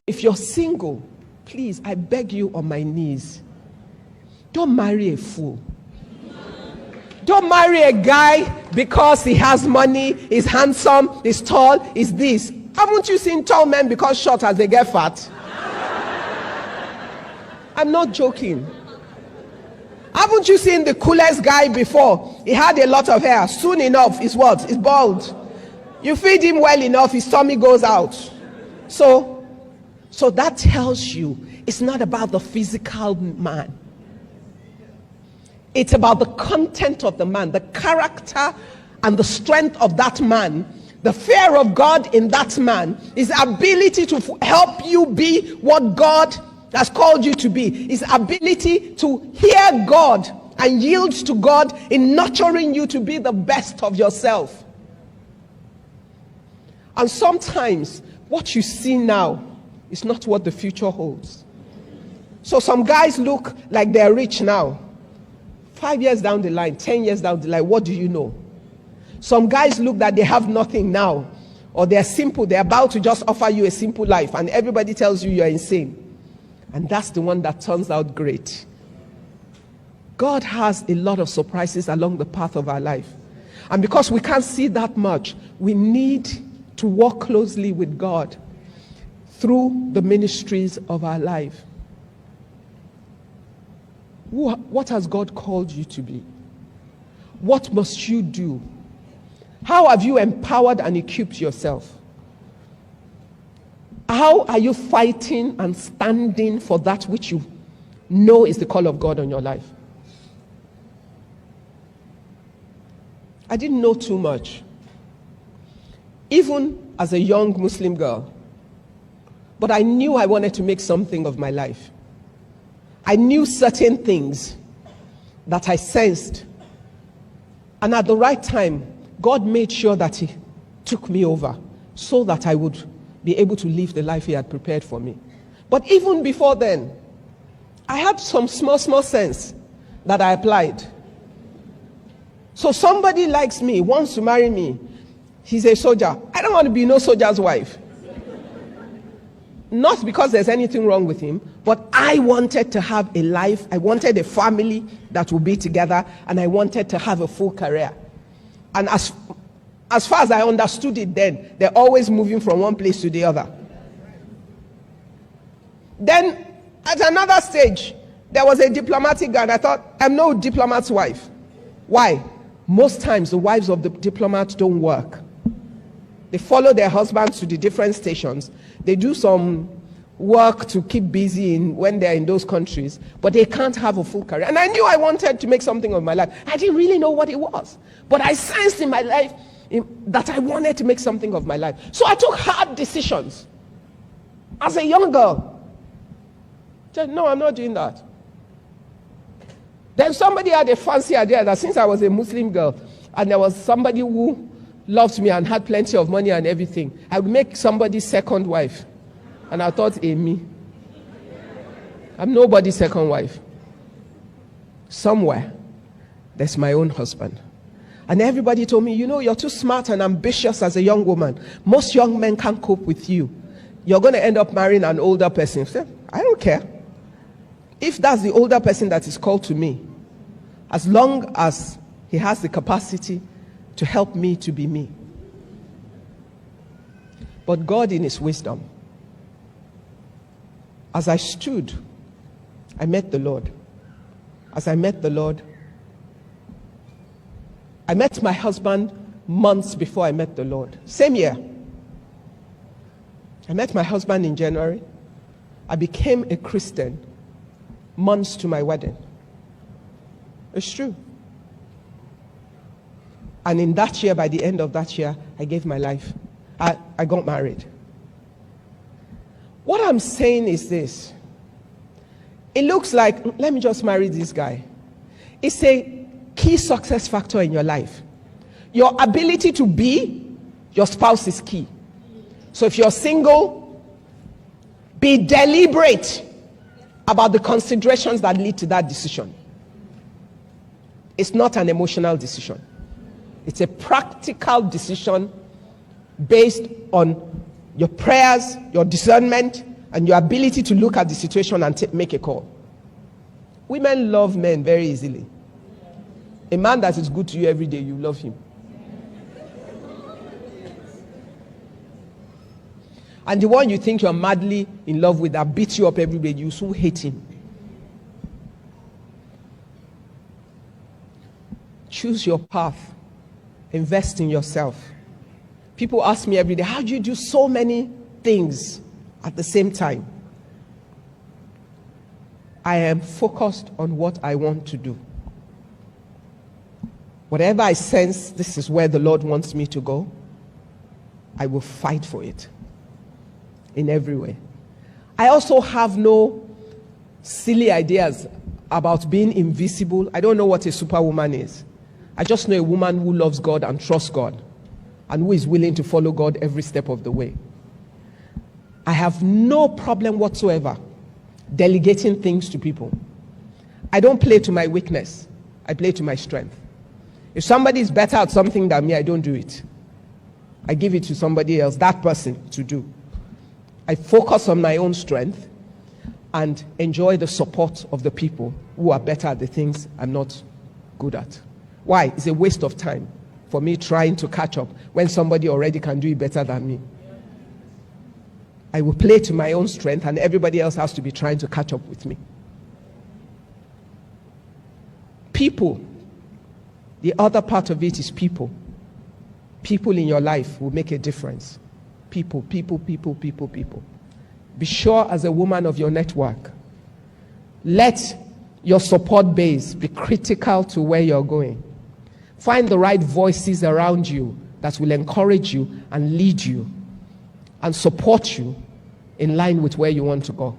If you're single, please, I beg you on my knees, don't marry a fool. Don't marry a guy because he has money, he's handsome, he's tall, he's this. Haven't you seen tall men become short as they get fat? I'm not joking. Haven't you seen the coolest guy before? He had a lot of hair. Soon enough, he's what? He's bald. You feed him well enough, his tummy goes out. So that tells you it's not about the physical man. It's about the content of the man, the character and the strength of that man, the fear of God in that man, his ability to help you be what God has called you to be, his ability to hear God and yield to God in nurturing you to be the best of yourself. And sometimes what you see now is not what the future holds. So some guys look like they're rich now. 5 years down the line, 10 years down the line, what do you know? Some guys look that they have nothing now, or they're simple, they're about to just offer you a simple life, and everybody tells you you're insane. And that's the one that turns out great. God has a lot of surprises along the path of our life. And because we can't see that much, we need to walk closely with God through the ministries of our life. What has God called you to be? What must you do? How have you empowered and equipped yourself? How are you fighting and standing for that which you know is the call of God on your life? I didn't know too much, even as a young Muslim girl, but I knew I wanted to make something of my life. I knew certain things that I sensed. And at the right time, God made sure that He took me over so that I would be able to live the life He had prepared for me. But even before then, I had some small sense that I applied. So somebody likes me, wants to marry me. He's a soldier. I don't want to be no soldier's wife. Not because there's anything wrong with him, but I wanted to have a life. I wanted a family that would be together, and I wanted to have a full career. And as far as I understood it then, they're always moving from one place to the other. Then, at another stage, there was a diplomatic guy, and I thought, I'm no diplomat's wife. Why? Most times, the wives of the diplomats don't work. They follow their husbands to the different stations. They do some work to keep busy when they're in those countries, but they can't have a full career. And I knew I wanted to make something of my life. I didn't really know what it was, but I sensed in my life that I wanted to make something of my life. So I took hard decisions as a young girl. I said, no, I'm not doing that. Then somebody had a fancy idea that since I was a Muslim girl and there was somebody who loved me and had plenty of money and everything, I would make somebody's second wife. And I thought, me. I'm nobody's second wife. Somewhere, there's my own husband. And everybody told me, you're too smart and ambitious as a young woman. Most young men can't cope with you. You're going to end up marrying an older person. I said, I don't care. If that's the older person that is called to me, as long as he has the capacity to help me to be me. But God in His wisdom, as I stood, I met the Lord. As I met the Lord, I met my husband months before I met the Lord. Same year. I met my husband in January. I became a Christian months to my wedding. It's true. And in that year, by the end of that year, I gave my life. I got married. What I'm saying is this. It looks like, let me just marry this guy. It's a key success factor in your life. Your ability to be your spouse is key. So if you're single, be deliberate about the considerations that lead to that decision. It's not an emotional decision. It's a practical decision based on your prayers, your discernment, and your ability to look at the situation and make a call. Women love men very easily. A man that is good to you every day, you love him. And the one you think you're madly in love with that beats you up every day, you soon hate him. Choose your path. Invest in yourself. People ask me every day, how do you do so many things at the same time? I am focused on what I want to do. Whatever I sense, this is where the Lord wants me to go, I will fight for it in every way. I also have no silly ideas about being invisible. I don't know what a superwoman is. I just know a woman who loves God and trusts God and who is willing to follow God every step of the way. I have no problem whatsoever delegating things to people. I don't play to my weakness. I play to my strength. If somebody is better at something than me, I don't do it. I give it to somebody else, that person, to do. I focus on my own strength and enjoy the support of the people who are better at the things I'm not good at. Why? It's a waste of time for me trying to catch up when somebody already can do it better than me. I will play to my own strength, and everybody else has to be trying to catch up with me. People. The other part of it is people. People in your life will make a difference. People. Be sure as a woman of your network, let your support base be critical to where you're going. Find the right voices around you that will encourage you and lead you and support you in line with where you want to go.